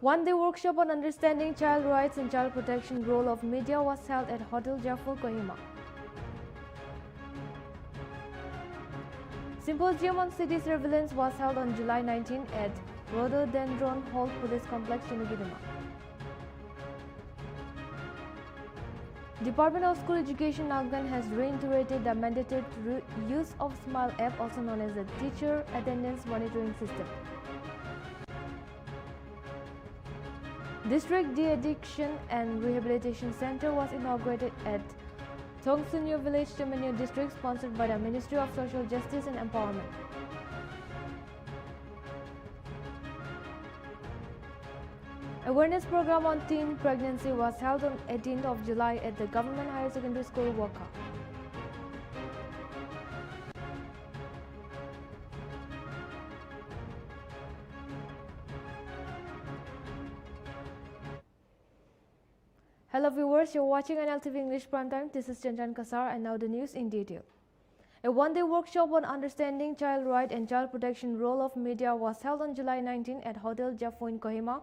One-day workshop on understanding child rights and child protection role of media was held at Hotel Jaffa, Kohima. Symposium on city surveillance was held on July 19 at Rhododendron Hall Police Complex, Chimagidima. Department of School Education Nagaland has reiterated the mandated use of SMILE app, also known as the Teacher Attendance Monitoring System. District De-Addiction and Rehabilitation Center was inaugurated at Thongsunyo Village, Temeneu District, sponsored by the Ministry of Social Justice and Empowerment. Awareness program on teen pregnancy was held on 18th of July at the Government Higher Secondary School, Waka. Hello viewers, you're watching Nltv English Primetime. This is Chanchan Kasar and now the news in detail. A one-day workshop on understanding child right and child protection role of media was held on July 19 at Hotel Jaffa in Kohima.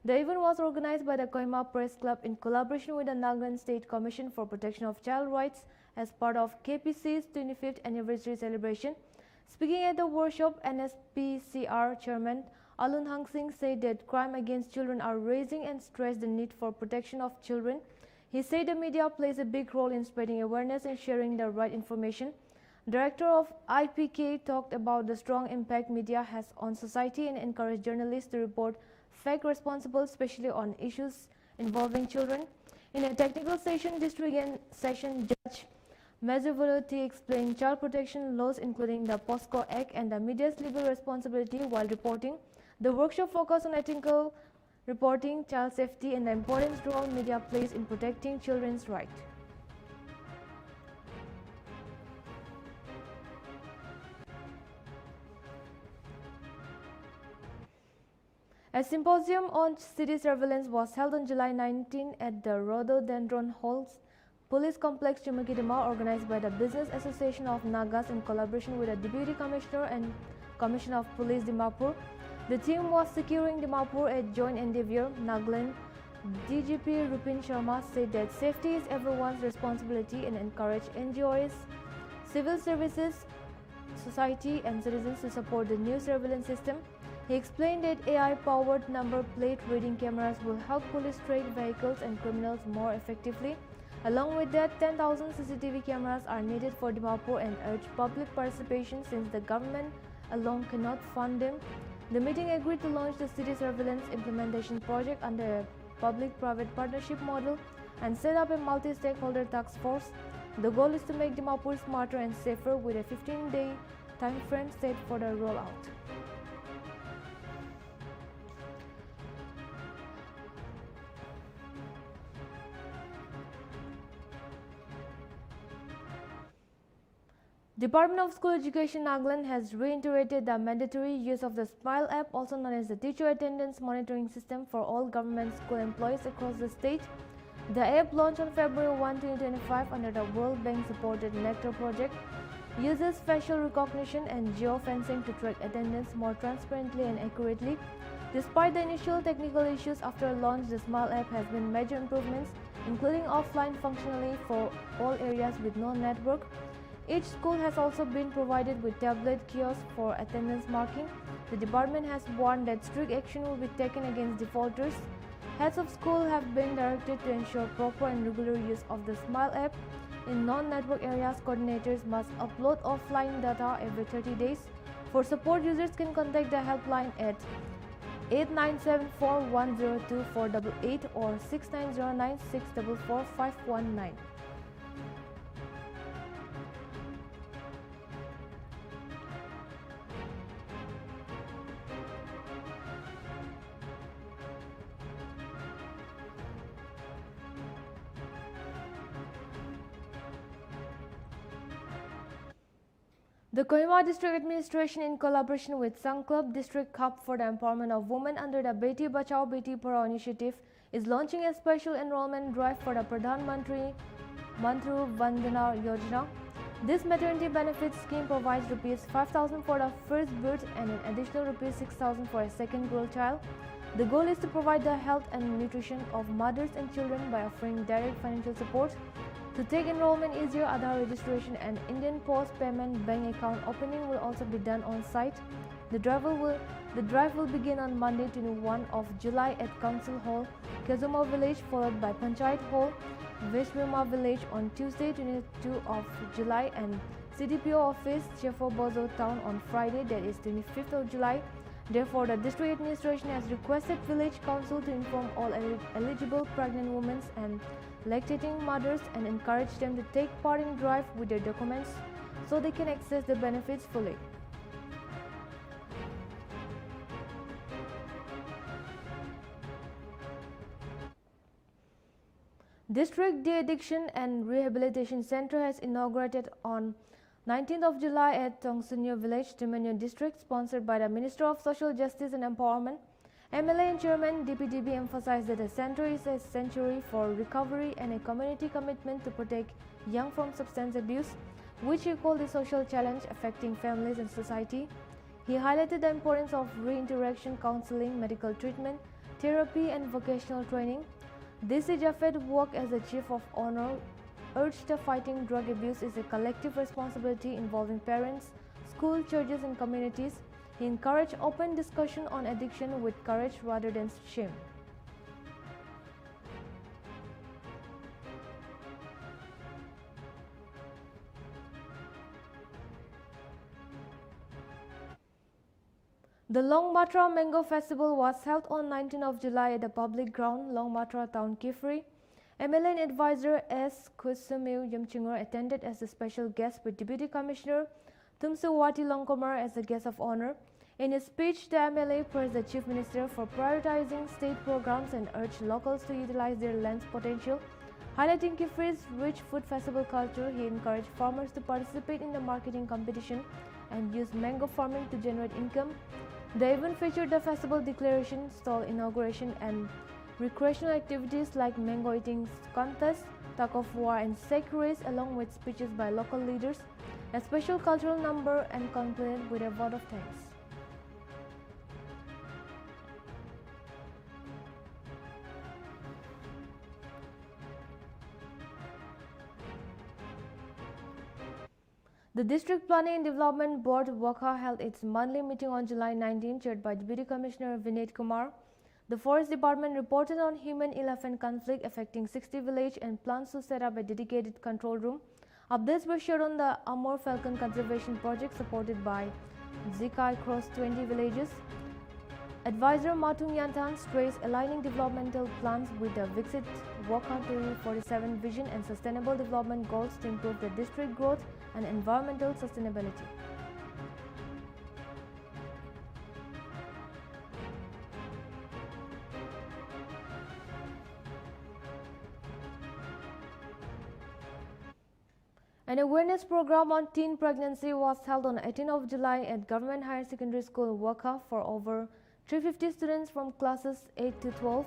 The event was organized by the Kohima Press Club in collaboration with the Nagaland State Commission for Protection of Child Rights as part of KPC's 25th anniversary celebration. Speaking at the workshop, NSPCR Chairman Alun Hang Singh said that crime against children are rising and stressed the need for protection of children. He said the media plays a big role in spreading awareness and sharing the right information. Director of IPK talked about the strong impact media has on society and encouraged journalists to report fact responsible, especially on issues involving children. In a technical session, District and Session Judge Mazurvuloti explained child protection laws, including the POSCO Act and the media's legal responsibility while reporting. The workshop focused on ethical reporting, child safety, and the important role media plays in protecting children's rights. A symposium on city surveillance was held on July 19 at the Rhododendron Halls Police Complex, Chimagidima, organized by the Business Association of Nagas in collaboration with the Deputy Commissioner and Commissioner of Police Dimapur. The theme was Securing Dimapur, a joint endeavor. Nagaland DGP Rupin Sharma said that safety is everyone's responsibility and encouraged NGOs, civil services, society and citizens to support the new surveillance system. He explained that AI-powered number plate reading cameras will help police track vehicles and criminals more effectively. Along with that, 10,000 CCTV cameras are needed for Dimapur and urged public participation since the government alone cannot fund them. The meeting agreed to launch the city surveillance implementation project under a public-private partnership model and set up a multi-stakeholder task force. The goal is to make Dimapur smarter and safer with a 15-day time frame set for the rollout. Department of School Education Nagaland has reiterated the mandatory use of the SMILE app, also known as the Teacher Attendance Monitoring System, for all government school employees across the state. The app, launched on February 1, 2025 under the World Bank-supported NECTAR project, uses facial recognition and geofencing to track attendance more transparently and accurately. Despite the initial technical issues after launch, the SMILE app has been major improvements, including offline functionality for all areas with no network. Each school has also been provided with tablet kiosks for attendance marking. The department has warned that strict action will be taken against defaulters. Heads of school have been directed to ensure proper and regular use of the SMILE app. In non-network areas, coordinators must upload offline data every 30 days. For support, users can contact the helpline at 8974-102-488 or 6909-644-519. The Kohima District Administration, in collaboration with Sang Club District Hub for the Empowerment of Women under the Beti Bachao Beti Padhao initiative, is launching a special enrollment drive for the Pradhan Mantri Mantru Vandana Yojana. This maternity benefit scheme provides Rs 5,000 for the first birth and an additional Rs 6,000 for a second girl child. The goal is to provide the health and nutrition of mothers and children by offering direct financial support. To take enrollment easier, Aadhaar registration and Indian Post payment bank account opening will also be done on site. The drive will begin on Monday 21 of July at Council Hall, Kazuma Village, followed by Panchayat Hall, Vishwima Village on Tuesday 22 of July, and CDPO office, Chefo Bozo Town on Friday, that is 25th of July. Therefore, the district administration has requested village council to inform all eligible pregnant women and lactating mothers and encourage them to take part in drive with their documents so they can access the benefits fully. District De-Addiction and Rehabilitation Center has inaugurated on 19th of July at Tongsunyo Village, Timanyo District, sponsored by the Minister of Social Justice and Empowerment. MLA and Chairman DPDB emphasized that the center is a sanctuary for recovery and a community commitment to protect young from substance abuse, which he called a social challenge affecting families and society. He highlighted the importance of reintegration counseling, medical treatment, therapy, and vocational training. DC Jaffed work as the Chief of Honor urged that fighting drug abuse is a collective responsibility involving parents, school, churches, and communities. He encouraged open discussion on addiction with courage rather than shame. The Long Matra Mango Festival was held on 19th of July at the public ground, Long Matra Town, Kifri. MLA and advisor S. Kusumiu Yamchungur attended as a special guest with Deputy Commissioner Tumsuwati Longkomar as a guest of honor. In his speech, the MLA praised the Chief Minister for prioritizing state programs and urged locals to utilize their land's potential. Highlighting Kifri's rich food festival culture, he encouraged farmers to participate in the marketing competition and use mango farming to generate income. The event featured the festival declaration, stall inauguration, and recreational activities like mango eating contest, tug of war, and sack race, along with speeches by local leaders. A special cultural number and concluded with a vote of thanks. The District Planning and Development Board Wakha held its monthly meeting on July 19, chaired by Deputy Commissioner Vinay Kumar. The Forest Department reported on human-elephant conflict affecting 60 villages and plans to set up a dedicated control room. Updates were shared on the Amur Falcon Conservation Project supported by Zika across 20 villages. Advisor Matung Yantan stressed aligning developmental plans with the Viksit Wakha 2047 vision and sustainable development goals to improve the district growth and environmental sustainability. An awareness program on teen pregnancy was held on 18th of July at Government Higher Secondary School Wakha for over 350 students from classes 8 to 12.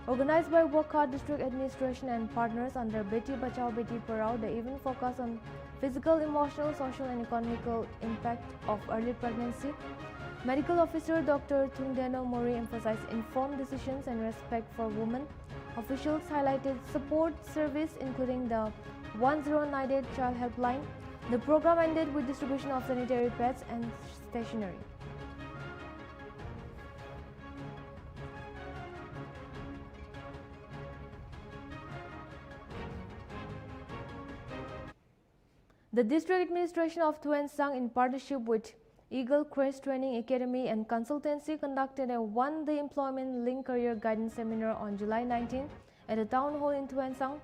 Organized by Wakha District Administration and partners under Beti Bachao Beti Parao, the event focused on physical, emotional, social, and economical impact of early pregnancy. Medical Officer Dr. Tungdeno Mori emphasized informed decisions and respect for women. Officials highlighted support service including the 1098 Child Helpline. The program ended with distribution of sanitary pads and stationery. The District Administration of Tuensang, in partnership with Eagle Crest Training Academy and Consultancy, conducted a one-day employment-linked career guidance seminar on July 19 at a town hall in Tuensang.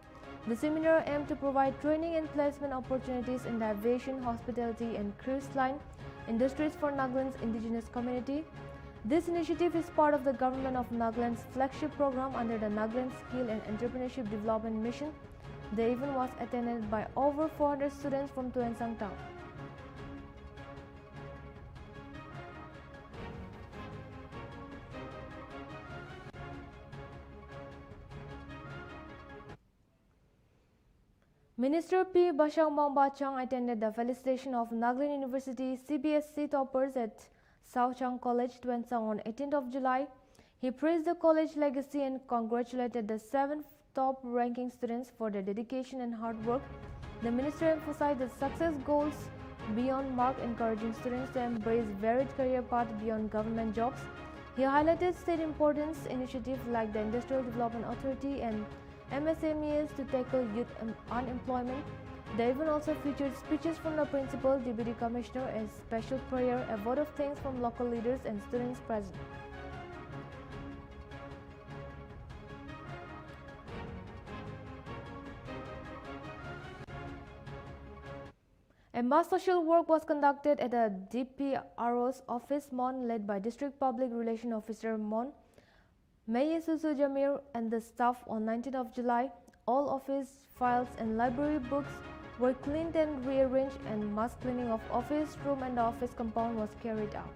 The seminar aimed to provide training and placement opportunities in the aviation, hospitality, and cruise line industries for Nagaland's indigenous community. This initiative is part of the Government of Nagaland's flagship program under the Nagaland Skill and Entrepreneurship Development Mission. The event was attended by over 400 students from Tuensang town. Minister P. Bashang Mambachang attended the felicitation of Nagaland University CBSC toppers at South Chang College, Tuensang on 18th of July. He praised the college legacy and congratulated the 7 top-ranking students for their dedication and hard work. The minister emphasized the success goals beyond mark, encouraging students to embrace varied career paths beyond government jobs. He highlighted state importance initiatives like the Industrial Development Authority and MSMEs to tackle youth unemployment. The event also featured speeches from the principal, deputy commissioner, a special prayer, a vote of thanks from local leaders and students present. A mass social work was conducted at the DPRO's office, Mon, led by District Public Relations Officer Mon Mayisusu Jamir and the staff on 19th of July. All office files and library books were cleaned and rearranged, and mass cleaning of office room and the office compound was carried out.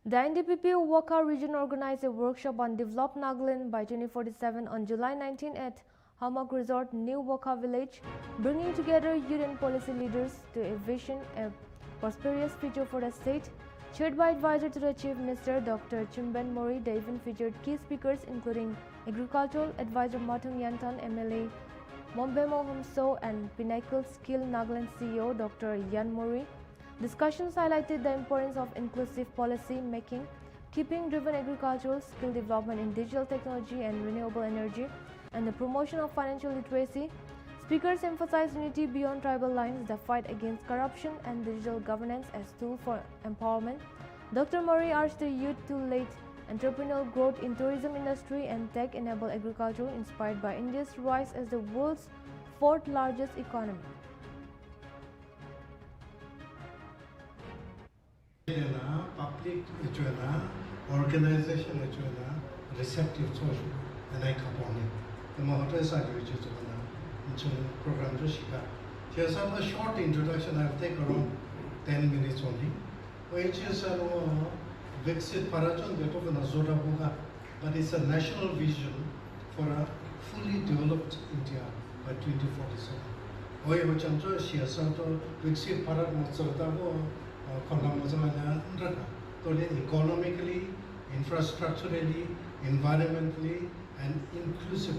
The NDPP Waka region organized a workshop on Develop Nagaland by 2047 on July 19 at Hammock Resort, New Waka Village, bringing together youth and policy leaders to envision a prosperous future for the state. Chaired by advisor to the Chief Minister Dr. Chimben Mori, the event featured key speakers including Agricultural Advisor Matung Yantan, MLA Mombemo Humso, and Pinnacle Skill Nagaland CEO Dr. Yan Mori. Discussions highlighted the importance of inclusive policy making, keeping driven agricultural, skill development in digital technology and renewable energy, and the promotion of financial literacy. Speakers emphasized unity beyond tribal lines, the fight against corruption, and digital governance as tools for empowerment. Dr. Murray urged the youth to lead entrepreneurial growth in tourism industry and tech-enabled agriculture, inspired by India's rise as the world's 4th largest economy. Public organization receptive social and I component. The Mahota side which is program to Shika. Here's a short introduction. I'll take around 10 minutes only. Which is a Vixit Parajon, the Tokana Zoda Buga, but it's a national vision for a fully developed India by 2047. Oye Vichanto, Shiasanto, Vixit Parat Motsartabo. Economically, infrastructurally, environmentally, and inclusive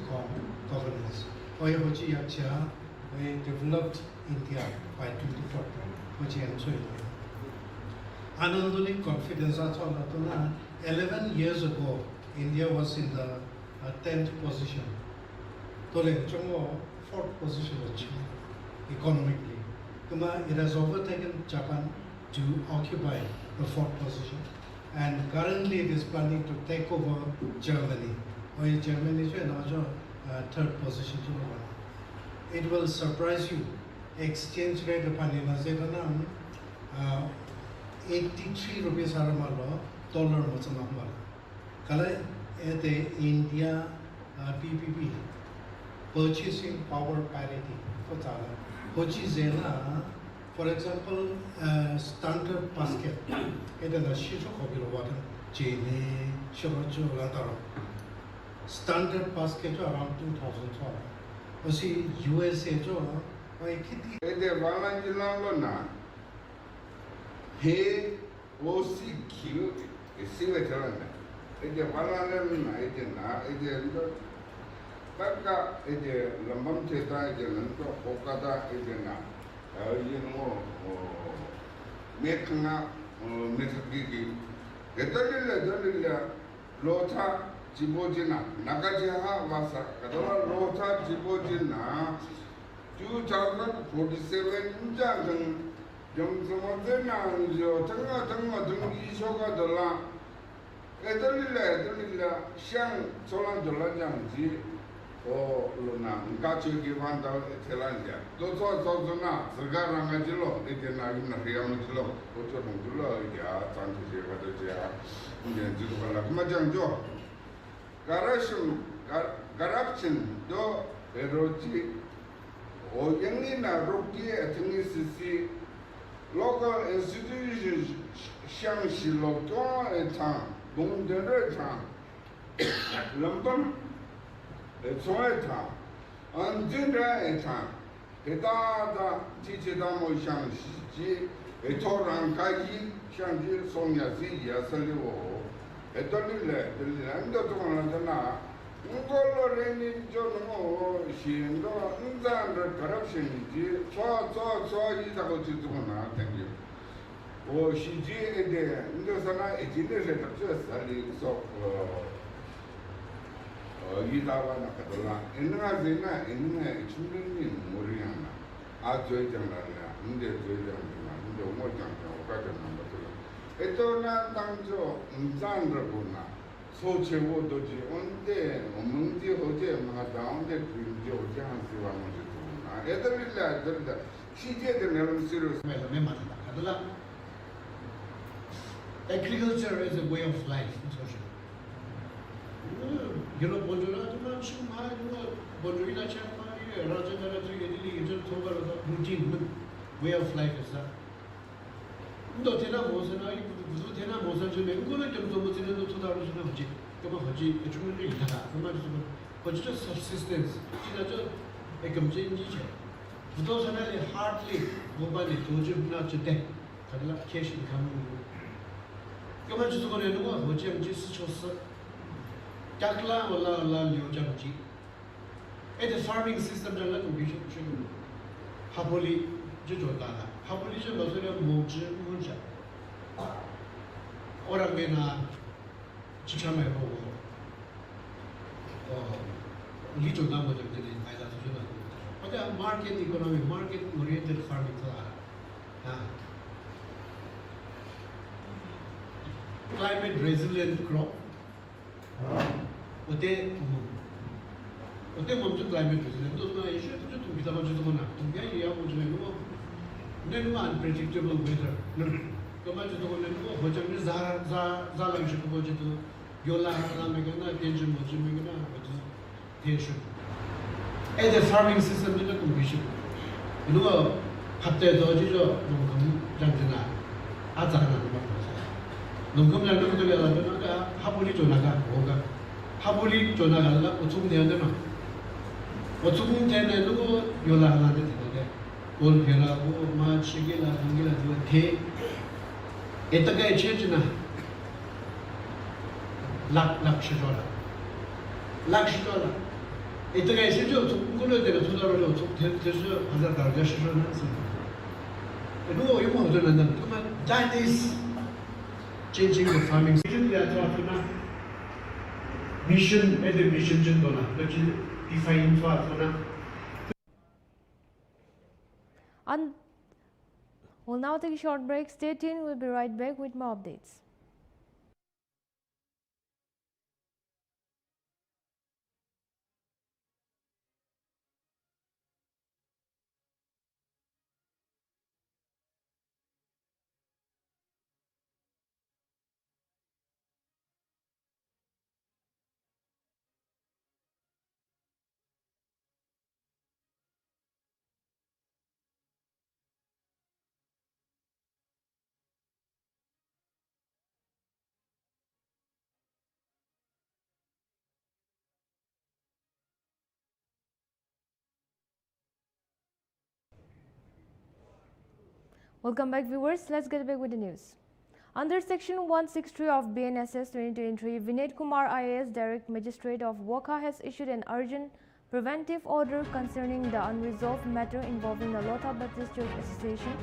governance. We developed India by 2040, which I am showing you. Ananduli confidence. 11 years ago, India was in the 10th position. 4th position economically. It has overtaken Japan to occupy the 4th position, and currently it is planning to take over Germany. Germany is now 3rd position. It will surprise you. Exchange rate of 83 rupees dollar. India PPP purchasing power parity. For example, standard basket. It is a sheet of water. Standard basket around 2012. You see, USA He was killed. See what it is Baka is the Lambam Teta, is the Lanto, Okada is the Na. Mekna, Metaki. Getadilla, Lota, Jibojina, Nagajaha, Vasa, Kadora, Lota, Jibojina, 2047 Junction. Jumzamazena, Tanga, Dungi, Shoga, the La. Edalilla, Shang, Solan, Jolanji, or Luna, Gachu, Givan, Telandia. Those are Zona, Zagarangajilo, they did not even hear Mutilo, Otomulo, Santi, Indian Jubala, Majanjo. Corruption, do Eroji, or Yanina, Roki, at Tunisi, local institutions xiang xi lo tuan e tang, dong de re tang, lambam e tsuan e tang, an jin re e tang, e da da ti chi da mo xiang xi ji, e to rang ka yi xiang ji song ya zi ya sa li wo, e to li le, an do tuan la na, ngolo re ni jo no xin do, nzan re corruption ji, chua yi da go ji tuan na, thank you. 我是这一点，你就说那一定是这啥的说一大万那个多啦，因那个人呢，因那出名的没人样啦，啊最讲啦啦，你得最讲啦，你得我讲讲，我感觉那么多了，那当作站着不呐，说起我都是我们的好些嘛，当的就这样子话我就做啦，这里世界的那种事儿，没嘛的，看到了。 Agriculture is a way of life. You know, Bonjour, routine way of life is that. No, Tena Mosana, Tena Mosan, but just subsistence. Those are hardly nobody told you not to take. Cash income. 根本就是个人如果和这样就是说是，加个啦，我啦留这样子，哎，这 farming system 这那种必须，哈布里就做大了，哈布里就告诉你木质，我那边呢，之前买过，你做那么这里买到就是那，或者 market economy market oriented farming 做啊。 Climate resilient crop. Ote momju climate resilient. तो उसमें issue तो जो तुम किताब जो तुम ना तुम क्या ये आप मुझे नो ने unpredictable weather. तो मैं जो तुम ने नो हो जाने ज़ा लग शुरू हो जाते तो योला ना में करना tension मुझे में करना मुझे tension. ऐसे farming system जो तुम भी शुरू. नो हफ्ते तो जो तुम जानते ना आज जाना तो 농금 장면들이 나타나가 하불이 조나가 뭐가 하불이 조나가가 어떻게 되었나 어떻게 되는 누구 요라하는데 되는데 올 변하고 마치기라 한기라 대 에다가 체지나 락시조라 에다가 체죠 그걸로 되는 소다로 어떻게 돼서 하자 다르게 시조는 누구 이거 어쩌는데 그만 자이디스 changing the farming system. Mission, as a mission, which is defined for. We'll now take a short break. Stay tuned. We'll be right back with more updates. Welcome back, viewers. Let's get back with the news. Under Section 163 of BNSS 2023, Vinay Kumar IAS Direct Magistrate of Wokha has issued an urgent preventive order concerning the unresolved matter involving the Lotha Baptist Church Association.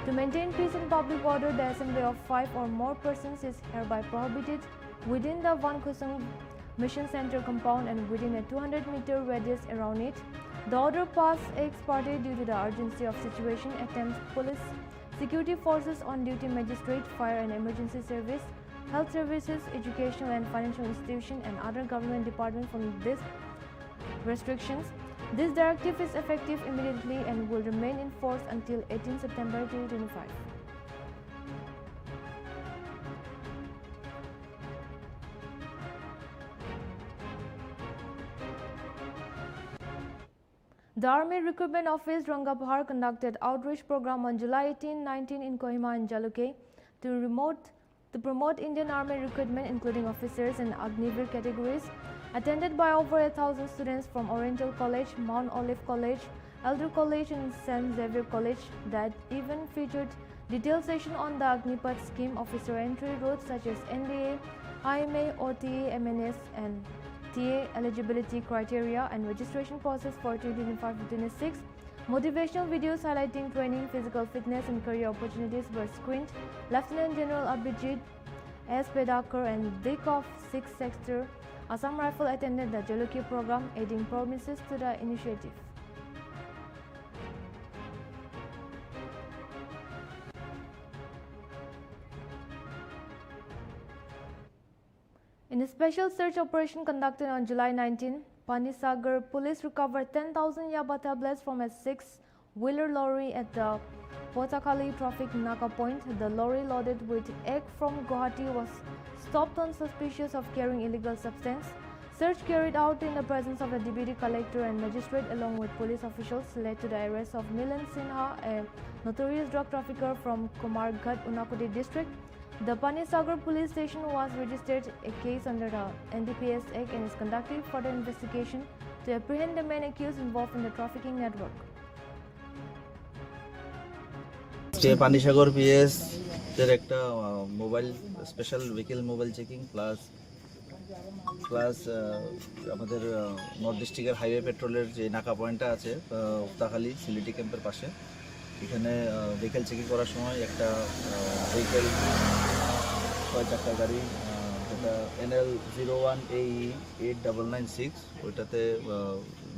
To maintain peace and public order, the assembly of 5 or more persons is hereby prohibited within the Van Kusung Mission Center compound and within a 200-meter radius around it. The order passed ex parte due to the urgency of situation attempts police, security forces on duty, magistrate, fire and emergency service, health services, educational and financial institutions and other government departments from these restrictions. This directive is effective immediately and will remain in force until 18 September 2025. The Army Recruitment Office Rangabhar conducted outreach program on July 18-19 in Kohima and Jalukhe to promote Indian Army recruitment, including officers and Agnivir categories, attended by over 1,000 students from Oriental College, Mount Olive College, Elder College and St. Xavier College. That event featured detailed session on the Agnipath scheme, officer entry routes such as NDA, IMA, OTA, MNS and TA eligibility criteria and registration process for 2025-2026. Motivational videos highlighting training, physical fitness and career opportunities were screened. Lieutenant General Abhijit S. Bedakar and Dick of 6th Sector Assam Rifle attended the Jalukhe program, adding promises to the initiative. In a special search operation conducted on July 19, Panisagar police recovered 10,000 Yaba tablets from a 6-wheeler lorry at the Potakali traffic Naka point. The lorry loaded with egg from Guwahati was stopped on suspicious of carrying illegal substance. Search carried out in the presence of the deputy collector and magistrate along with police officials led to the arrest of Milan Sinha, a notorious drug trafficker from Kumarghat, Unakoti district. The Panisagar police station was registered a case under the NDPS Act and is conducting further investigation to apprehend the main accused involved in the trafficking network. Panisagar PS এর একটা mobile special vehicle mobile checking plus আমাদের north ডিস্ট্রিক্টের highway পেট্রোলের যে নাকা পয়েন্টটা আছে উত্তাখালী সিলিটি ক্যাম্পের পাশে, এখানে ভেহিকেল চেকিং করার সময় একটা ভেহিকেল 6 চাকা গাড়ি যেটা NL01AE8996 ওইটাতে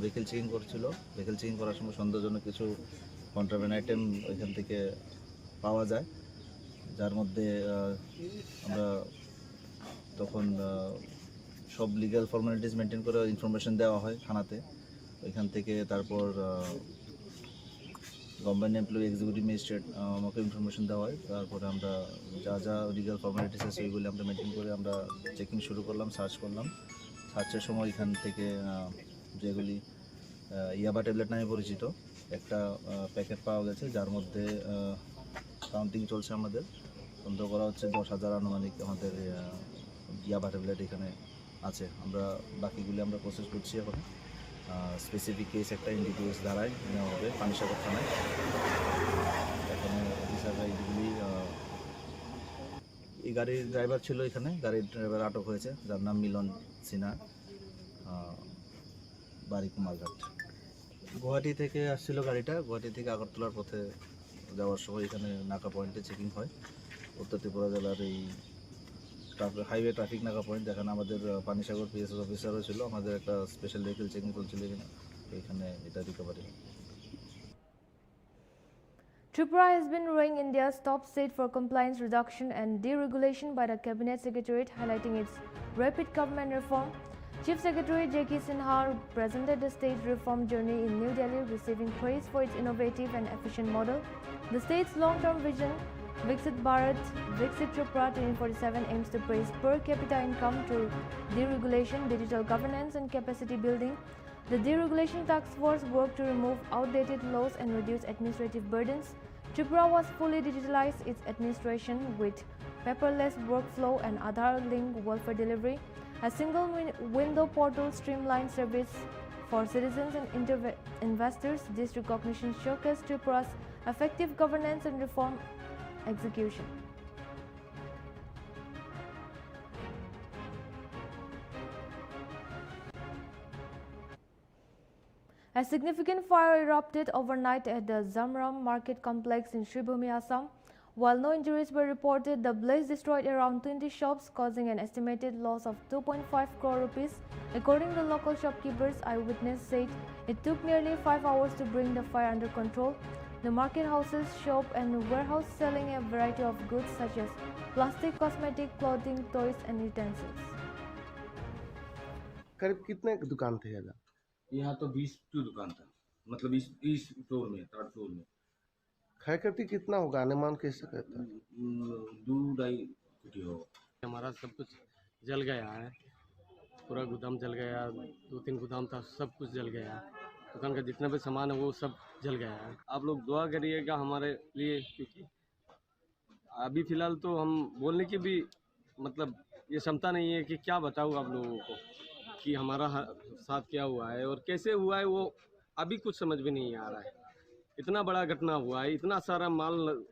ভেহিকেল চেকিং করছিল। ভেহিকেল চেকিং করার সময় সন্দেহজনক কিছু কন্ট্রাব্যান্ড আইটেম ওইখান থেকে পাওয়া যায়, যার মধ্যে আমরা তখন সব লিগ্যাল ফর্মালিটিস মেনটেন করে ইনফরমেশন দেওয়া হয় থানাতে। ওইখান থেকে তারপর গভর্নমেন্ট এমপ্লয়ি এক্সিকিউটিভ ম্যাজিস্ট্রেট আমাকে ইনফরমেশন দেওয়া হয়। তারপরে আমরা যা লিগ্যাল ফর্মালিটিস আছে ওইগুলি আমরা মেনটেন করে আমরা চেকিং শুরু করলাম, সার্চ করলাম। সার্চের সময় এখান থেকে যেগুলি ইয়াবা ট্যাবলেট নামে পরিচিত একটা প্যাকেট পাওয়া গেছে, যার মধ্যে কাউন্টিং চলছে। আমাদের সন্দেহ করা হচ্ছে 10,000 আনুমানিক আমাদের ইয়াবা ট্যাবলেট এখানে আছে। আমরা বাকিগুলি আমরা প্রসেস করছি এখন। স্পেসিফিক কেস একটা NDPS ধারায় নেওয়া হবে পানিসাগর থানায়। এখানে অফিসাররা এইগুলি এই গাড়ির ড্রাইভার ছিল, এখানে গাড়ির ড্রাইভার আটক হয়েছে, যার নাম মিলন সিনহা, বাড়ি কুমারঘাট। গুয়াহাটি থেকে আসছিল গাড়িটা, গুয়াহাটি থেকে আগরতলার পথে যাওয়ার সময় এখানে নাকা পয়েন্টে চেকিং হয়। উত্তর ত্রিপুরা জেলার এই হাইওয়ে ট্রাফিক নাকা পয়েন্ট, যেখানে আমাদের পানিসাগর PSS অফিসারও ছিল। আমাদের একটা স্পেশাল ভেহিকেল চেকিং চলছিল এখানে এটা recovery. Tripura has been ranking India's top state for compliance reduction and deregulation by the Cabinet Secretariat, highlighting its rapid government reform. Chief Secretary J.K. Sinha presented the state reform journey in New Delhi, receiving praise for its innovative and efficient model. The state's long-term vision, Viksit Bharat, Viksit Tripura 2047, aims to raise per capita income through deregulation, digital governance and capacity building. The deregulation task force worked to remove outdated laws and reduce administrative burdens. Tripura was fully digitalized its administration with paperless workflow and Aadhaar-linked welfare delivery. A single window portal streamlined service for citizens and investors. This recognition showcased Tripura's effective governance and reform execution. A significant fire erupted overnight at the Zamram market complex in Shribhumi, Assam. While no injuries were reported, the blaze destroyed around 20 shops, causing an estimated loss of 2.5 crore rupees. According to local shopkeepers, eyewitness said it took nearly 5 hours to bring the fire under control. The market houses, shop and warehouse selling a variety of goods such as plastic, cosmetic, clothing, toys and utensils. करीब कितने दुकान थे यहाँ? यहाँ तो 20 की दुकान था, मतलब इस फ्लोर में, थर्ड फ्लोर में। क्षयक्षति कितना होगा, अनुमान कैसे कहता है? 2-2.5 कोटी होगा। हमारा सब कुछ जल गया है, पूरा गोदाम जल गया, 2-3 गोदाम था, सब कुछ जल गया। दुकान का जितना भी सामान है वो सब जल गया है। आप लोग दुआ करिएगा हमारे लिए, क्योंकि अभी फ़िलहाल तो हम बोलने की भी मतलब ये क्षमता नहीं है कि क्या बताऊँ आप लोगों को कि हमारा साथ क्या हुआ है और कैसे हुआ है, वो अभी कुछ समझ में नहीं आ रहा है। इतना बड़ा घटना हुआ है, इतना सारा माल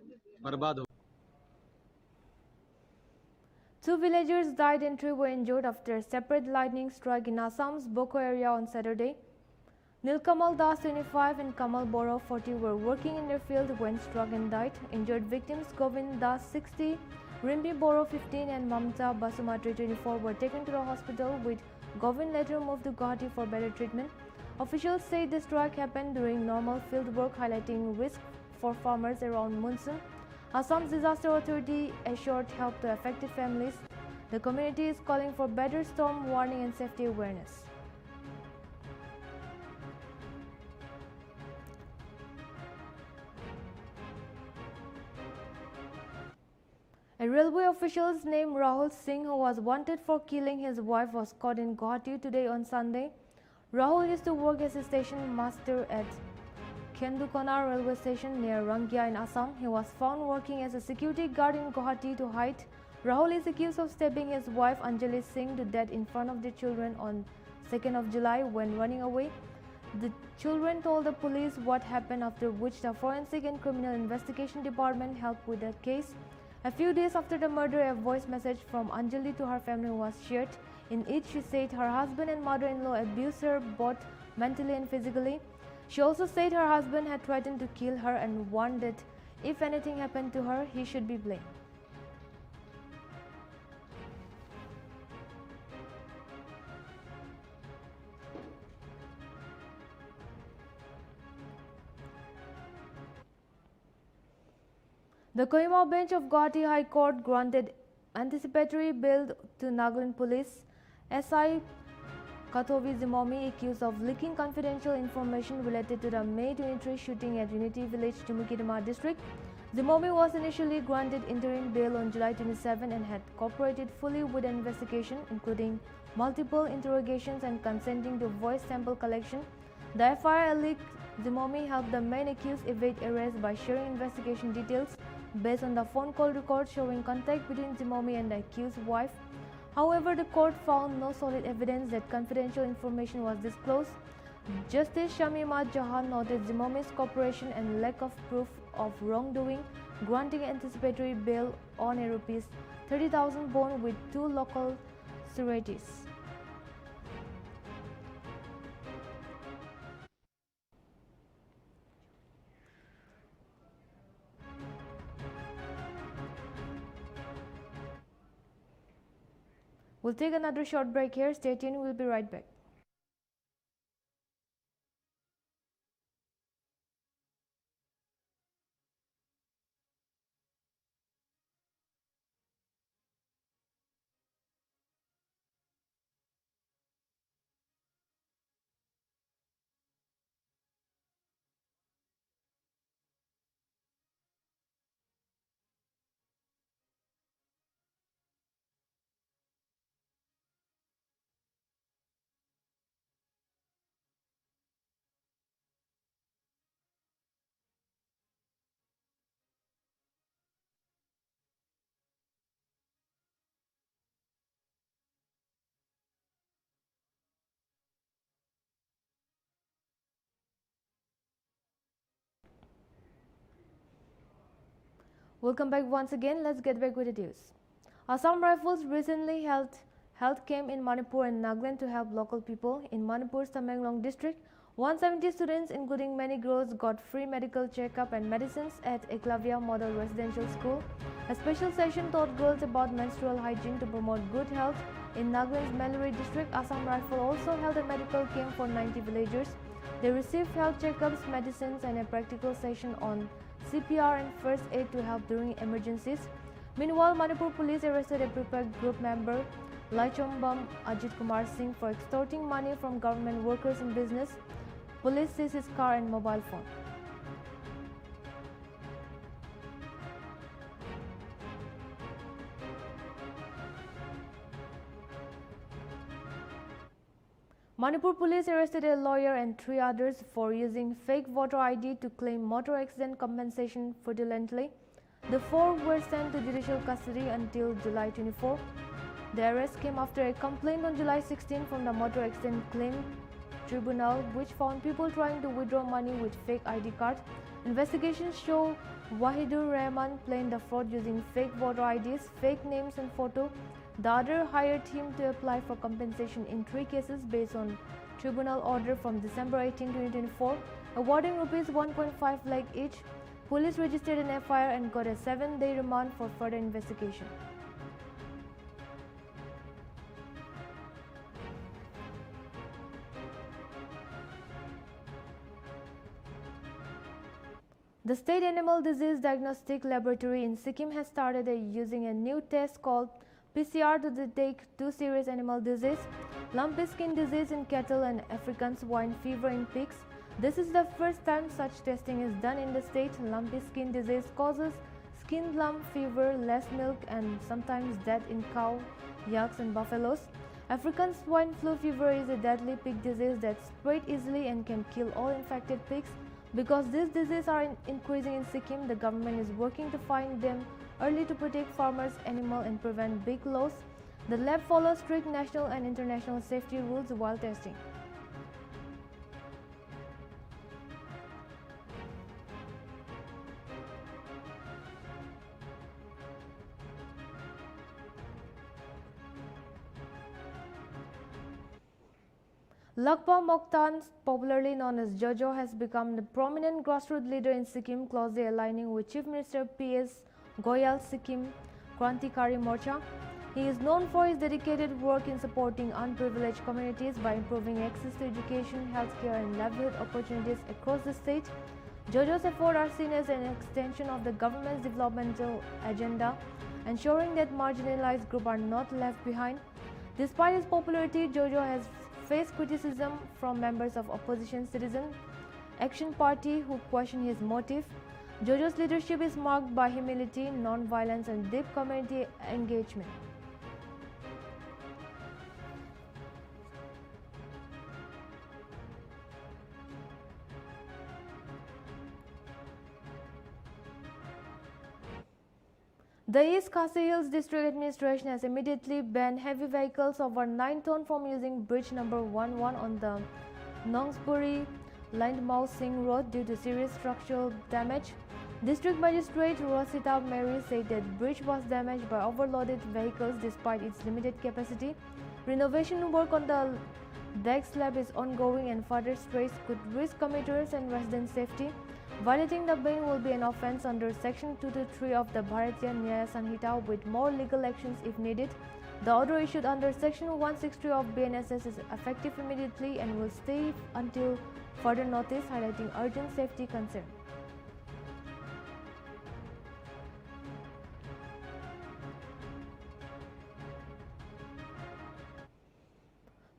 बर्बाद हो। Two villagers died and 3 were injured after a separate lightning strike in Assam's Boko area on Saturday. Nilkamal Das, 25, and Kamal Boro, 40, were working in their field when struck and died. Injured victims Govind Das, 60, Rimbi Boro, 15, and Mamta Basumatri, 24, were taken to the hospital, with Govind later moved to Guwahati for better treatment. Officials say the strike happened during normal field work, highlighting risk for farmers around monsoon. Assam's Disaster Authority assured help to affected families. The community is calling for better storm warning and safety awareness. A railway official named Rahul Singh, who was wanted for killing his wife, was caught in Guwahati today on Sunday. Rahul used to work as a station master at Kendukonar railway station near Rangia in Assam. He was found working as a security guard in Guwahati to hide. Rahul is accused of stabbing his wife Anjali Singh to death in front of the children on 2nd of July when running away. The children told the police what happened, after which the Forensic and Criminal Investigation Department helped with the case. A few days after the murder, a voice message from Anjali to her family was shared. In it, she said her husband and mother-in-law abused her both mentally and physically. She also said her husband had threatened to kill her and warned that if anything happened to her, he should be blamed. The Kohima bench of Guwahati High Court granted anticipatory bail to Nagaland Police SI Kathovi Zimomi, accused of leaking confidential information related to the May 23 shooting at Unity Village, Tumukidama district. Zimomi was initially granted interim bail on July 27 and had cooperated fully with the investigation, including multiple interrogations and consenting to voice sample collection. The FIR alleged Zimomi helped the main accused evade arrest by sharing investigation details based on the phone call record showing contact between Zimomi and the accused's wife. However, the court found no solid evidence that confidential information was disclosed. Justice Shamima Jahan noted Zimomi's cooperation and lack of proof of wrongdoing, granting anticipatory bail on a Rs 30,000 bond with 2 local sureties. We'll take another short break here. Stay tuned, we'll be right back. Welcome back once again. Let's get back with the news. Assam Rifles recently held health camp in Manipur and Nagaland to help local people. In Manipur's Tamenglong district, 170 students, including many girls, got free medical checkup and medicines at Eklavya Model Residential School. A special session taught girls about menstrual hygiene to promote good health. In Nagaland's Meluri district, Assam Rifle also held a medical camp for 90 villagers. They received health checkups, medicines, and a practical session on CPR and first aid to help during emergencies. Meanwhile, Manipur police arrested a prepared group member, Laichombam Ajit Kumar Singh, for extorting money from government workers in business. Police seized his car and mobile phone. Manipur police arrested a lawyer and 3 others for using fake voter ID to claim motor accident compensation fraudulently. The 4 were sent to judicial custody until July 24. The arrest came after a complaint on July 16 from the Motor Accident Claim Tribunal, which found people trying to withdraw money with fake ID cards. Investigations show Wahidur Rahman playing the fraud using fake voter IDs, fake names and photo. The other hired him to apply for compensation in 3 cases based on tribunal order from December 18, 2024, awarding rupees 1.5 lakh each. Police registered an FIR and got a 7-day remand for further investigation. The State Animal Disease Diagnostic Laboratory in Sikkim has started using a new test called PCR to detect 2 serious animal diseases, lumpy skin disease in cattle and African swine fever in pigs. This is the first time such testing is done in the state. Lumpy skin disease causes skin lump fever, less milk and sometimes death in cow, yaks and buffaloes. African swine flu fever is a deadly pig disease that spreads easily and can kill all infected pigs. Because these diseases are increasing in Sikkim, the government is working to find them early to protect farmers, animals and prevent big loss. The lab follows strict national and international safety rules while testing. Lakpa Mokhtar, popularly known as Jojo, has become the prominent grassroots leader in Sikkim, closely aligning with Chief Minister P.S. Goyal Sikkim Krantikari Morcha. He is known for his dedicated work in supporting unprivileged communities by improving access to education, healthcare and livelihood opportunities across the state. Jojo's efforts are seen as an extension of the government's developmental agenda, ensuring that marginalized groups are not left behind. Despite his popularity, Jojo has faced criticism from members of opposition Citizen Action Party who question his motive. Jojo's leadership is marked by humility, non-violence and deep community engagement. The East Khasi Hills District Administration has immediately banned heavy vehicles over 9 tons from using bridge number 11 on the Nongsburi Landmau Singh Road due to serious structural damage. District Magistrate Rosita Mary said that bridge was damaged by overloaded vehicles despite its limited capacity. Renovation work on the deck slab is ongoing and further strays could risk commuters and resident safety. Violating the ban will be an offence under Section 223 of the Bharatiya Nyaya Sanhita with more legal actions if needed. The order issued under Section 163 of BNSS is effective immediately and will stay until further notice, highlighting urgent safety concern.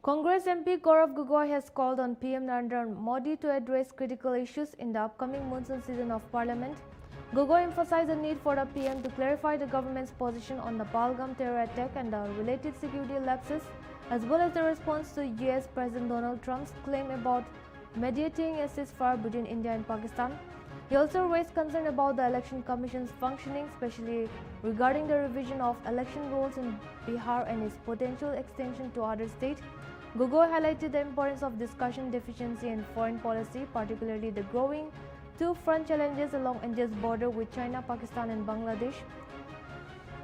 Congress MP Gaurav Gogoi has called on PM Narendra Modi to address critical issues in the upcoming monsoon season of Parliament. Gogoi emphasized the need for the PM to clarify the government's position on the Pahalgam terror attack and the related security lapses, as well as the response to US President Donald Trump's claim about mediating a ceasefire between India and Pakistan. He also raised concern about the Election Commission's functioning, especially regarding the revision of election rules in Bihar and its potential extension to other states. Gogoi highlighted the importance of discussion deficiency in foreign policy, particularly the growing two-front challenges along India's border with China, Pakistan and Bangladesh.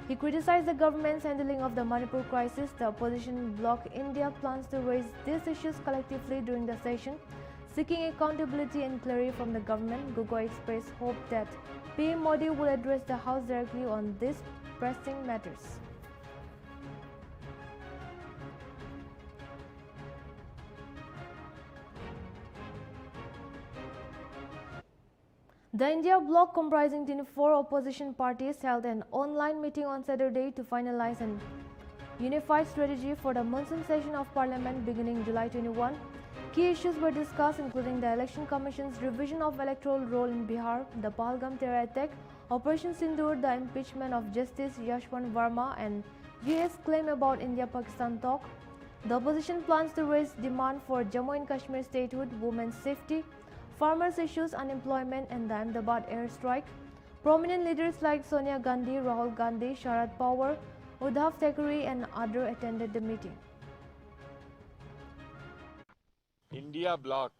He criticized the government's handling of the Manipur crisis. The opposition bloc India plans to raise these issues collectively during the session, seeking accountability and clarity from the government. Gogoi expressed hope that PM Modi will address the House directly on these pressing matters. The India bloc, comprising 24 opposition parties, held an online meeting on Saturday to finalize a unified strategy for the monsoon session of Parliament beginning July 21. Key issues were discussed, including the Election Commission's revision of electoral roll in Bihar, the Pahalgam terror attack, Operation Sindoor, the impeachment of Justice Yashwant Verma, and US claim about India-Pakistan talk. The opposition plans to raise demand for Jammu and Kashmir statehood, women's safety, farmers' issues, unemployment, and the Ahmedabad airstrike. Prominent leaders like Sonia Gandhi, Rahul Gandhi, Sharad Pawar, Uddhav Thackeray, and others attended the meeting. India block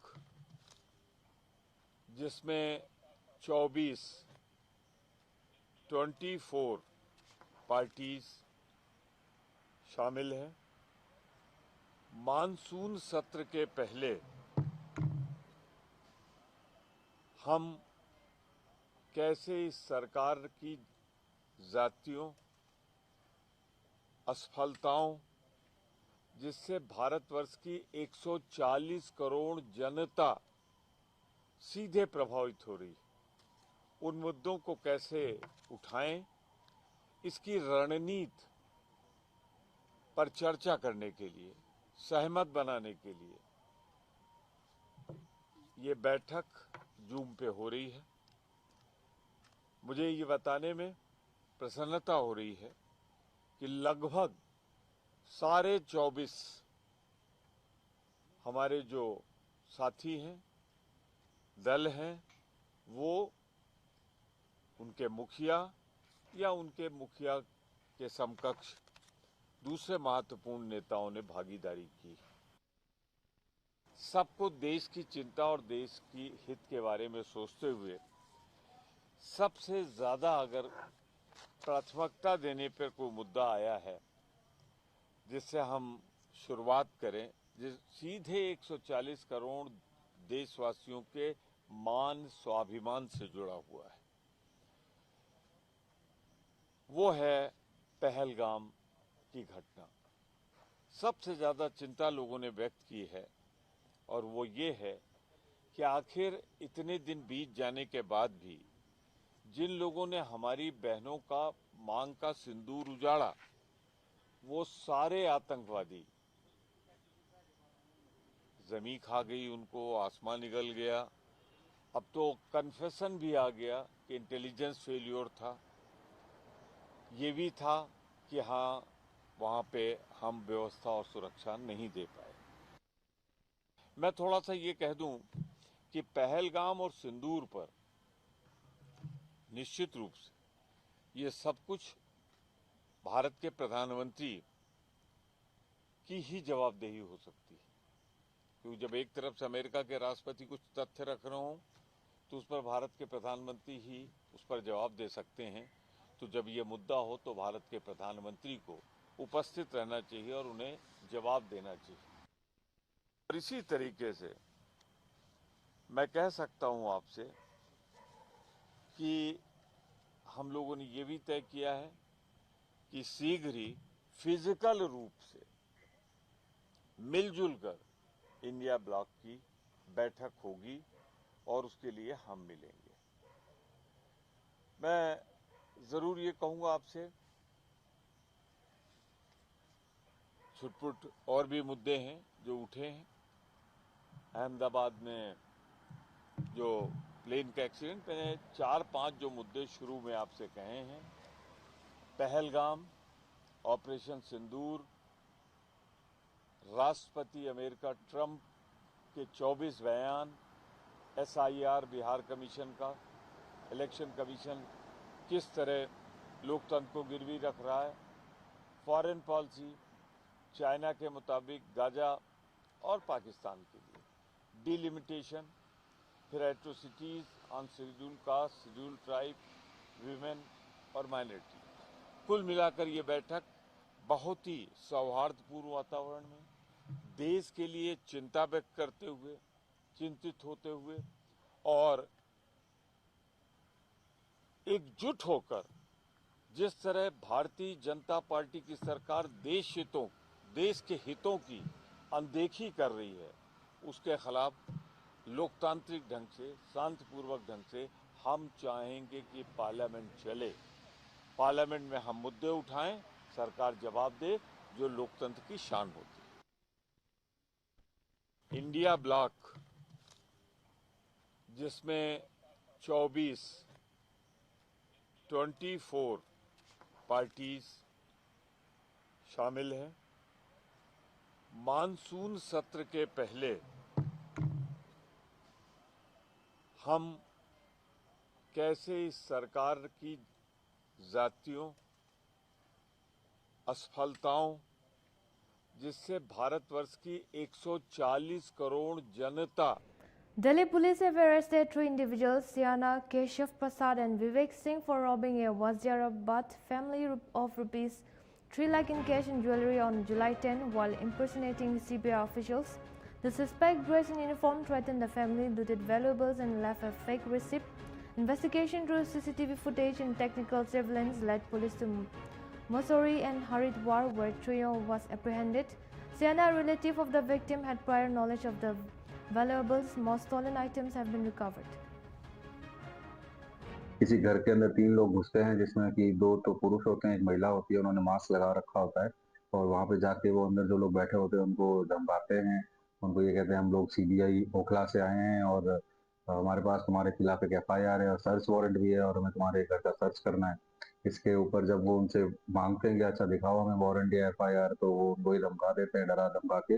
जिसमें 24 parties शामिल हैं, monsoon सत्र के पहले हम कैसे इस सरकार की जातियों, असफलताओं, जिससे भारतवर्ष की 140 करोड़ जनता सीधे प्रभावित हो रही, उन मुद्दों को कैसे उठाएं, इसकी रणनीति पर चर्चा करने के लिए, सहमत बनाने के लिए ये बैठक जूम पे हो रही है। मुझे ये बताने में प्रसन्नता हो रही है कि लगभग सारे 24 हमारे जो साथी हैं, दल हैं, वो उनके मुखिया या उनके मुखिया के समकक्ष दूसरे महत्वपूर्ण नेताओं ने भागीदारी की। सबको देश की चिंता और देश की हित के बारे में सोचते हुए सबसे ज्यादा अगर प्राथमिकता देने पर कोई मुद्दा आया है जिससे हम शुरुआत करें, जिस सीधे 140 करोड़ देशवासियों के मान स्वाभिमान से जुड़ा हुआ है, वो है पहलगाम की घटना। सबसे ज्यादा चिंता लोगों ने व्यक्त की है और वो ये है कि आखिर इतने दिन बीत जाने के बाद भी जिन लोगों ने हमारी बहनों का मांग का सिंदूर उजाड़ा, वो सारे आतंकवादी, जमीन खा गई उनको, आसमान निगल गया। अब तो कन्फेशन भी आ गया कि इंटेलिजेंस फेल्योर था, ये भी था कि हाँ, वहां पे हम व्यवस्था और सुरक्षा नहीं दे पाए। मैं थोड़ा सा ये कह दूं कि पहलगाम और सिंदूर पर निश्चित रूप से ये सब कुछ भारत के प्रधानमंत्री की ही जवाबदेही हो सकती है, क्योंकि जब एक तरफ से अमेरिका के राष्ट्रपति कुछ तथ्य रख रहे हों तो उस पर भारत के प्रधानमंत्री ही उस पर जवाब दे सकते हैं। तो जब ये मुद्दा हो तो भारत के प्रधानमंत्री को उपस्थित रहना चाहिए और उन्हें जवाब देना चाहिए। और इसी तरीके से मैं कह सकता हूं आपसे कि हम लोगों ने ये भी तय किया है कि शीघ्र ही फिजिकल रूप से मिलजुल कर इंडिया ब्लॉक की बैठक होगी और उसके लिए हम मिलेंगे। मैं जरूर ये कहूंगा आपसे, छुटपुट और भी मुद्दे हैं जो उठे हैं। अहमदाबाद में जो प्लेन का एक्सीडेंट, मैंने 4-5 जो मुद्दे शुरू में आपसे कहे हैं, पहलगाम, ऑपरेशन सिंदूर, राष्ट्रपति अमेरिका ट्रंप के 24 बयान, SIR बिहार कमीशन का, इलेक्शन कमीशन किस तरह लोकतंत्र को गिरवी रख रहा है, फॉरेन पॉलिसी, चाइना के मुताबिक गाजा और पाकिस्तान के लिए डिलिमिटेशन, फिर atrocities on schedule caste, schedule tribe, women और माइनॉरिटी। कुल मिलाकर ये बैठक बहुत ही सौहार्दपूर्ण वातावरण में देश के लिए चिंता व्यक्त करते हुए, चिंतित होते हुए और एकजुट होकर जिस तरह भारतीय जनता पार्टी की सरकार देश के हितों की अनदेखी कर रही है, उसके खिलाफ लोकतांत्रिक ढंग से, शांतिपूर्वक ढंग से हम चाहेंगे कि पार्लियामेंट चले, पार्लियामेंट में हम मुद्दे उठाएं, सरकार जवाब दे, जो लोकतंत्र की शान होती है। इंडिया ब्लॉक जिसमें 24 पार्टीज शामिल हैं, मानसून सत्र के पहले हम कैसे इस सरकार की जातियों, असफलताओं, जिससे भारतवर्ष की 140 करोड़ जनता Delhi police have arrested 3 individuals, Siana Keshav Prasad and Vivek Singh, for robbing a Wazirabad family of rupees 3 lakh in cash and jewelry on July 10 while impersonating CBI officials. The suspect, dressed in uniform, threatened the family, looted valuables and left a fake receipt. Investigation through CCTV footage and technical surveillance led police to Mussoorie and Haridwar, where trio was apprehended. Siana, a relative of the victim, had prior knowledge of the valuables. Most stolen items have been recovered. किसी घर के अंदर 3 लोग घुसते हैं, जिसमें कि 2 तो पुरुष होते हैं, 1 महिला होती है। उन्होंने मास्क लगा रखा होता है और वहाँ पे जाके वो अंदर जो लोग बैठे होते हैं उनको धमकाते हैं। उनको ये कहते हैं हम लोग सीबीआई ओखला से आए हैं और हमारे पास तुम्हारे खिलाफ एक एफआईआर है और सर्च वारंट भी है और हमें तुम्हारे घर का सर्च करना है। इसके ऊपर जब वो उनसे मांगते हैं कि अच्छा दिखाओ हमें वारंट या एफआईआर, तो वो उनको ही धमका देते हैं, डरा धमका के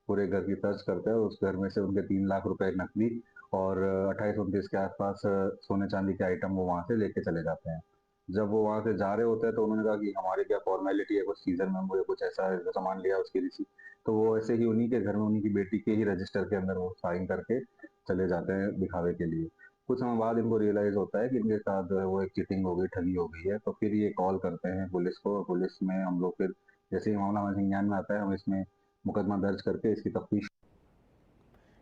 पूरे घर की सर्च करते हैं और उस घर में से उनके 3 लाख रुपए नकदी और 28-29 के आसपास सोने चांदी के आइटम वो वहां से लेके चले जाते हैं। जब वो वहां से जा रहे होते हैं तो उन्होंने कहा कि हमारी क्या फॉर्मेलिटी है, कुछ सीजन में मुझे कुछ ऐसा सामान लिया उसकी रिसीट, तो वो ऐसे ही उन्हीं के घर में उन्हीं की बेटी के ही रजिस्टर के अंदर वो साइन करके चले जाते हैं दिखावे के लिए। कुछ समय बाद इनको रियलाइज होता है कि इनके साथ जो है वो एक चीटिंग हो गई, ठगी हो गई है, तो फिर ये कॉल करते हैं पुलिस को और पुलिस में हम लोग फिर जैसे ही मामला हमारे संज्ञान में आता है हम इसमें मुकदमा दर्ज करके इसकी तफ्तीश।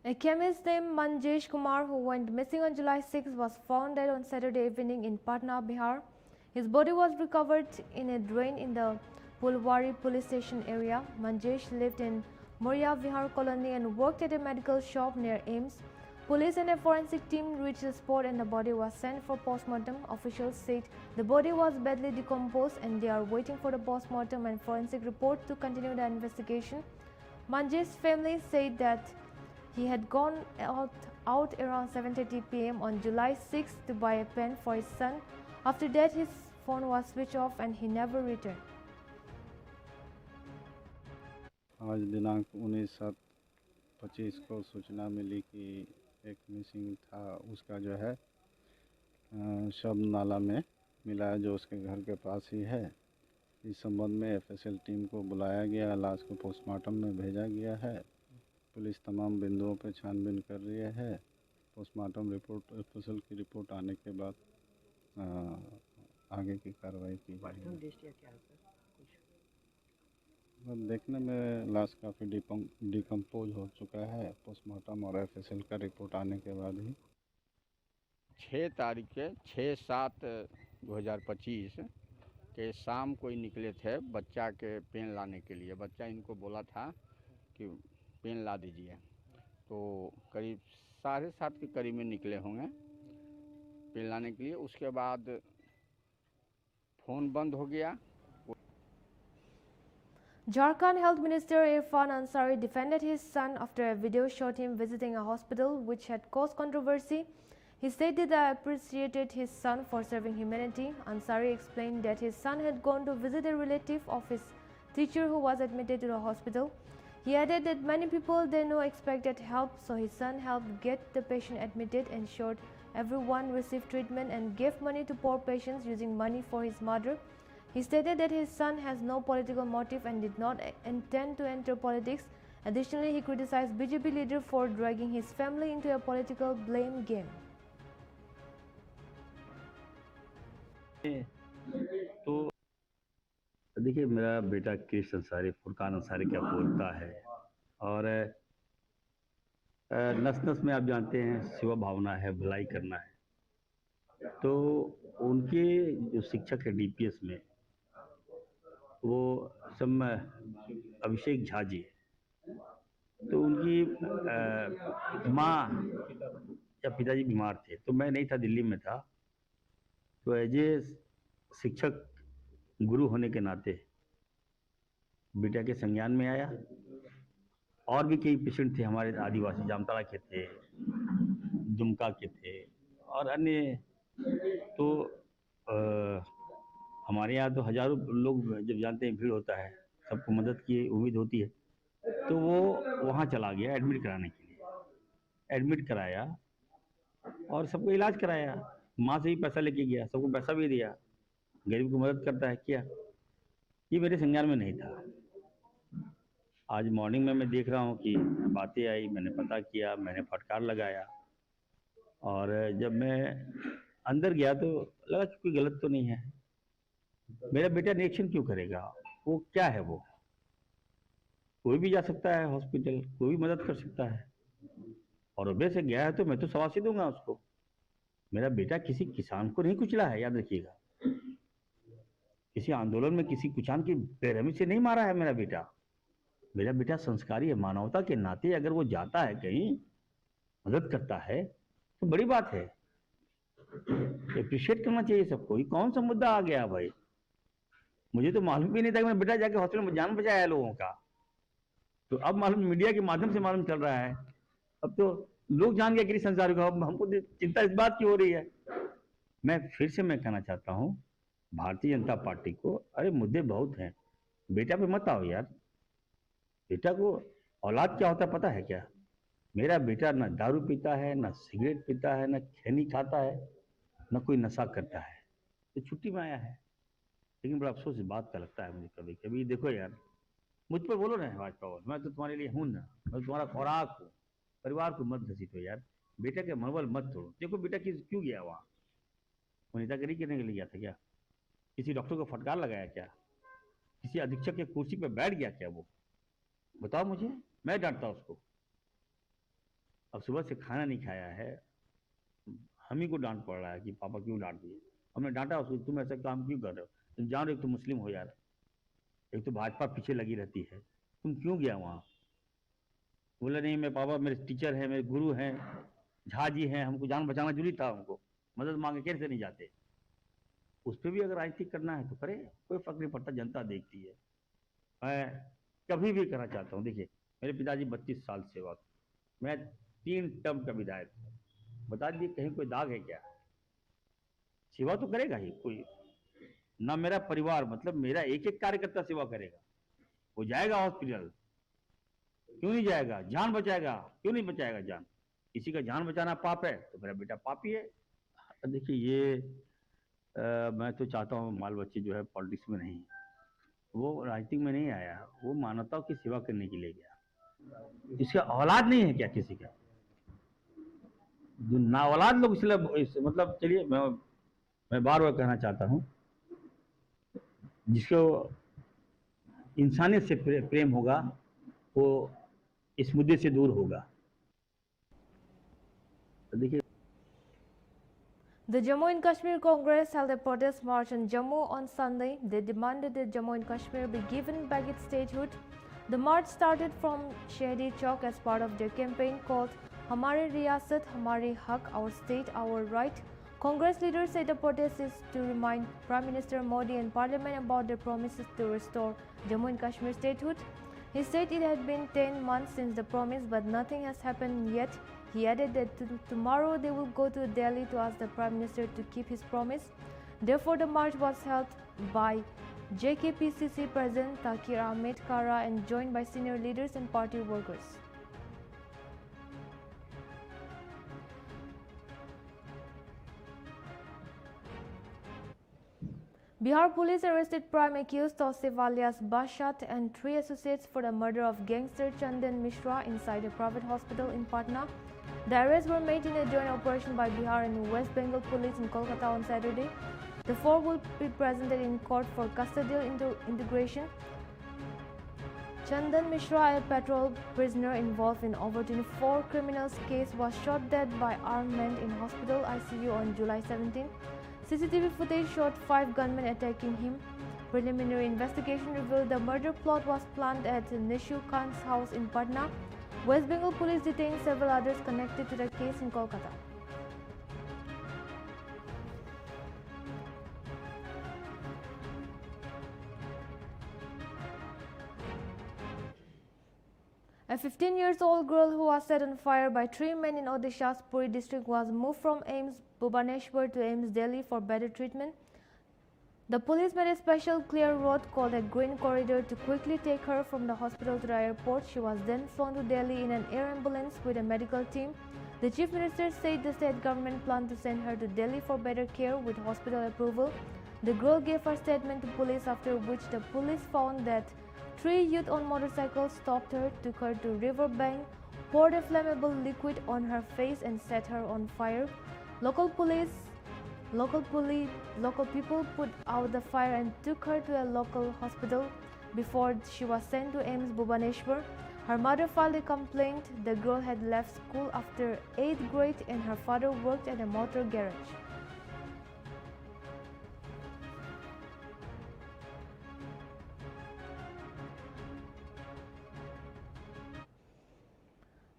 A chemist named Manjesh Kumar, who went missing on July 6, was found dead on Saturday evening in Patna, Bihar. His body was recovered in a drain in the Pulwari police station area. Manjesh lived in Moria Vihar colony and worked at a medical shop near Ames. Police and a forensic team reached the spot and the body was sent for postmortem. Officials said the body was badly decomposed and they are waiting for the postmortem and forensic report to continue the investigation. Manjesh's family said that he had gone out around 7:30 p.m. on July 6 to buy a pen for his son. After that, his phone was switched off and he never returned. आज दिनांक 19/7/25 को सूचना मिली कि एक missing था, उसका जो है शव नाला में मिला है जो उसके घर के पास ही है। इस संबंध में एफएसएल टीम को बुलाया गया, लाश को पोस्टमार्टम में भेजा गया है। पुलिस तमाम बिंदुओं पर छानबीन कर रही है। पोस्टमार्टम रिपोर्ट एफएसएल की रिपोर्ट आने के बाद आगे की कार्रवाई की जाएगी। देखने में लाश काफ़ी डिकम्पोज हो चुका है। पोस्टमार्टम और एफएसएल का रिपोर्ट आने के बाद ही 6 तारीख के 6/7/2025 के शाम को ही निकले थे बच्चा के पेन लाने के लिए। बच्चा इनको बोला था कि पेन ला दीजिए, तो करीब 7:30 के करीब में निकले होंगे पेन लाने के लिए। उसके बाद फ़ोन बंद हो गया। Jharkhand Health Minister Irfan Ansari defended his son after a video showed him visiting a hospital which had caused controversy. He said that I appreciated his son for serving humanity. Ansari explained that his son had gone to visit a relative of his teacher who was admitted to the hospital. He added that many people they know expected help, so his son helped get the patient admitted, ensured everyone received treatment, and gave money to poor patients using money for his mother. He stated that his son has no political motive and did not intend to enter politics. Additionally, he criticized BJP leader for dragging his family into a political blame game. तो देखिए, मेरा बेटा कृष्ण अंसारी, फुरकान अंसारी क्या बोलता है, और नस नस में आप जानते हैं सेवा भावना है, भलाई करना है। तो उनके जो शिक्षक है डीपीएस में, वो सब अभिषेक झा जी, तो उनकी माँ या पिताजी बीमार थे, तो मैं नहीं था, दिल्ली में था। तो एज ए शिक्षक गुरु होने के नाते बेटा के संज्ञान में आया। और भी कई पेशेंट थे हमारे आदिवासी, जामताड़ा के थे, दुमका के थे और अन्य। तो हमारे यहाँ तो हजारों लोग जब जानते हैं भीड़ होता है, सबको मदद की उम्मीद होती है। तो तो वो वहाँ चला गया एडमिट कराने के लिए। एडमिट कराया और सबको इलाज कराया, माँ से ही पैसा लेके गया, सबको पैसा भी दिया, गरीब की मदद करता है किया। ये मेरे संज्ञान में नहीं था। आज मॉर्निंग में मैं देख रहा हूँ कि बातें आई, मैंने पता किया, मैंने फटकार लगाया और जब मैं अंदर गया तो लगा कि कोई गलत तो नहीं है। मेरा बेटा रिएक्शन क्यों करेगा? वो क्या है? वो कोई भी जा सकता है हॉस्पिटल, कोई भी मदद कर सकता है और उबे से गया है तो मैं तो शाबाशी दूंगा उसको। मेरा बेटा किसी किसान को नहीं कुचला है, याद रखिएगा। किसी आंदोलन में किसी किसान की बेरहमी से नहीं मारा है मेरा बेटा। मेरा बेटा संस्कारी है, मानवता के नाते अगर वो जाता है कहीं, मदद करता है तो बड़ी बात है, अप्रिशिएट करना चाहिए सबको। ये कौन सा मुद्दा आ गया भाई? मुझे तो मालूम भी नहीं था कि मेरा बेटा जाके हॉस्पिटल में जान बचाया है लोगों का। तो अब मालूम, मीडिया के माध्यम से मालूम चल रहा है। अब तो लोग जान गए कि संसार को। अब हमको चिंता इस बात की हो रही है। मैं फिर से मैं कहना चाहता हूँ भारतीय जनता पार्टी को, अरे मुद्दे बहुत हैं, बेटा पे मत आओ यार। बेटा को औलाद क्या होता है पता है क्या? मेरा बेटा ना दारू पीता है, ना सिगरेट पीता है, ना खैनी खाता है, ना कोई नशा करता है। तो छुट्टी में आया है, लेकिन बड़ा अफसोस इस बात का लगता है मुझे कभी कभी। देखो यार, मुझ पर बोलो ना भाजपा, मैं तो तुम्हारे लिए हूँ ना, मैं तुम्हारा खुराक हूँ। परिवार को मत घसीटो यार, बेटा के मनोबल मत तोड़ो। देखो बेटा क्यों गया वहाँ? वो नेतागिरी करने के लिए गया था क्या? किसी डॉक्टर को फटकार लगाया क्या? किसी अधीक्षक के कुर्सी पर बैठ गया क्या? वो बताओ मुझे, मैं डांटता उसको। अब सुबह से खाना नहीं खाया है, हम ही को डांट पड़ रहा है कि पापा क्यों डांट दिए। हमने डांटा उसको, तुम ऐसा काम क्यों कर रहे हो? तुम जान रहे हो, तुम मुस्लिम हो यार, एक तो भाजपा पीछे लगी रहती है, तुम क्यों गया वहाँ? बोले नहीं, मेरे पापा मेरे टीचर हैं, मेरे गुरु हैं, झा जी हैं, हमको जान बचाना जरूरी था, हमको मदद मांगे कैसे नहीं जाते। उस पर भी अगर राजनीति करना है तो करे, कोई फर्क नहीं पड़ता, जनता देखती है। मैं कभी भी करना चाहता हूँ। देखिए मेरे पिताजी 32 साल सेवा, मैं 3 टर्म का विधायक हूँ। बता दीजिए कहीं कोई दाग है क्या? सेवा तो करेगा ही कोई ना। मेरा परिवार मतलब मेरा एक एक कार्यकर्ता सेवा करेगा। वो जाएगा हॉस्पिटल, क्यों नहीं जाएगा? जान बचाएगा, क्यों नहीं बचाएगा जान? किसी का जान बचाना पाप है तो मेरा बेटा पापी है। देखिए ये मैं तो चाहता हूँ माल बच्चे जो है पॉलिटिक्स में नहीं, वो राजनीति में नहीं आया, वो मानवताओं की सेवा करने के लिए गया। इसका औलाद नहीं है क्या किसी का? जो ना औलाद लोग इसलिए मतलब, चलिए मैं बार बार कहना चाहता हूँ, जिसको इंसानियत से प्रेम होगा वो इस मुद्दे से दूर होगा। तो देखिए, The Jammu and Kashmir Congress held a protest march in Jammu on Sunday. They demanded that Jammu and Kashmir be given back its statehood. The march started from Shahidi Chowk as part of their campaign called Hamari Riyasat, Hamari Haq, Our State, Our Right. Congress leaders said the protest is to remind Prime Minister Modi and Parliament about their promises to restore Jammu and Kashmir statehood. He said it had been 10 months since the promise, but nothing has happened yet. He added that tomorrow they will go to Delhi to ask the Prime Minister to keep his promise. Therefore, the march was held by JKPCC President Takir Ahmed Kara and joined by senior leaders and party workers. Bihar police arrested prime accused Tausif alias Bashat and 3 associates for the murder of gangster Chandan Mishra inside a private hospital in Patna. The arrests were made in a joint operation by Bihar and West Bengal police in Kolkata on Saturday. The 4 will be presented in court for custodial integration. Chandan Mishra, a parole prisoner involved in over 24 criminals case, was shot dead by armed men in hospital ICU on July 17. CCTV footage showed 5 gunmen attacking him. Preliminary investigation revealed the murder plot was planned at Nishu Khan's house in Patna. West Bengal police detained several others connected to the case in Kolkata. A 15-year-old girl who was set on fire by 3 men in Odisha's Puri district was moved from AIIMS Bhubaneswar to AIIMS Delhi for better treatment. The police made a special clear road called a green corridor to quickly take her from the hospital to the airport. She was then flown to Delhi in an air ambulance with a medical team. The chief minister said the state government planned to send her to Delhi for better care with hospital approval. The girl gave her statement to police, after which the police found that 3 youth on motorcycles stopped her, took her to river bank, poured a flammable liquid on her face and set her on fire. Local people put out the fire and took her to a local hospital before she was sent to AIIMS Bhubaneswar. Her mother filed a complaint. The girl had left school after 8th grade and her father worked at a motor garage.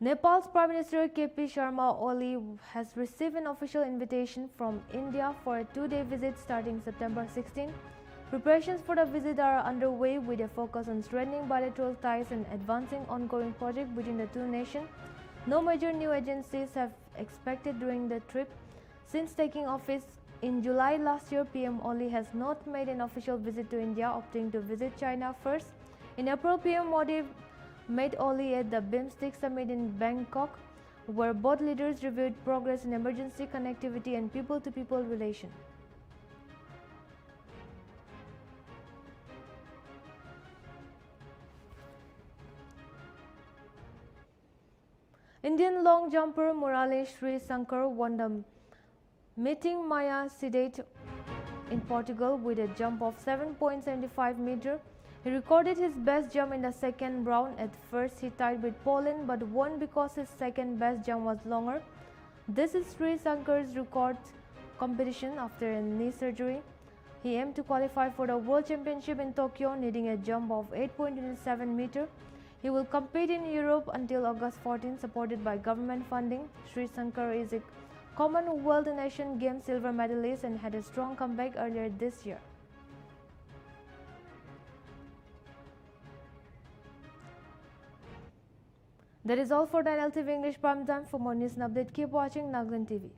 Nepal's Prime Minister KP Sharma Oli has received an official invitation from India for a 2-day visit starting September 16. Preparations for the visit are underway with a focus on strengthening bilateral ties and advancing ongoing projects between the two nations. No major new agencies have expected during the trip. Since taking office in July last year, PM Oli has not made an official visit to India, opting to visit China first. In April, PM Modi met Oli at the BIMSTEC summit in Bangkok, where both leaders reviewed progress in emergency connectivity and people-to-people relations. Indian long jumper Murali Sri Shankar won the meeting Maya Cidade in Portugal with a jump of 7.75 meters. He recorded his best jump in the second round. At first, he tied with Poland but won because his second best jump was longer. This is Sri Shankar's record competition after a knee surgery. He aimed to qualify for the World Championship in Tokyo, needing a jump of 8.27 meters. He will compete in Europe until August 14, supported by government funding. Sri Shankar is a Commonwealth and Asian Games silver medalist and had a strong comeback earlier this year. That is all for the Nltv English Primetime. For more news and update, keep watching Nltv.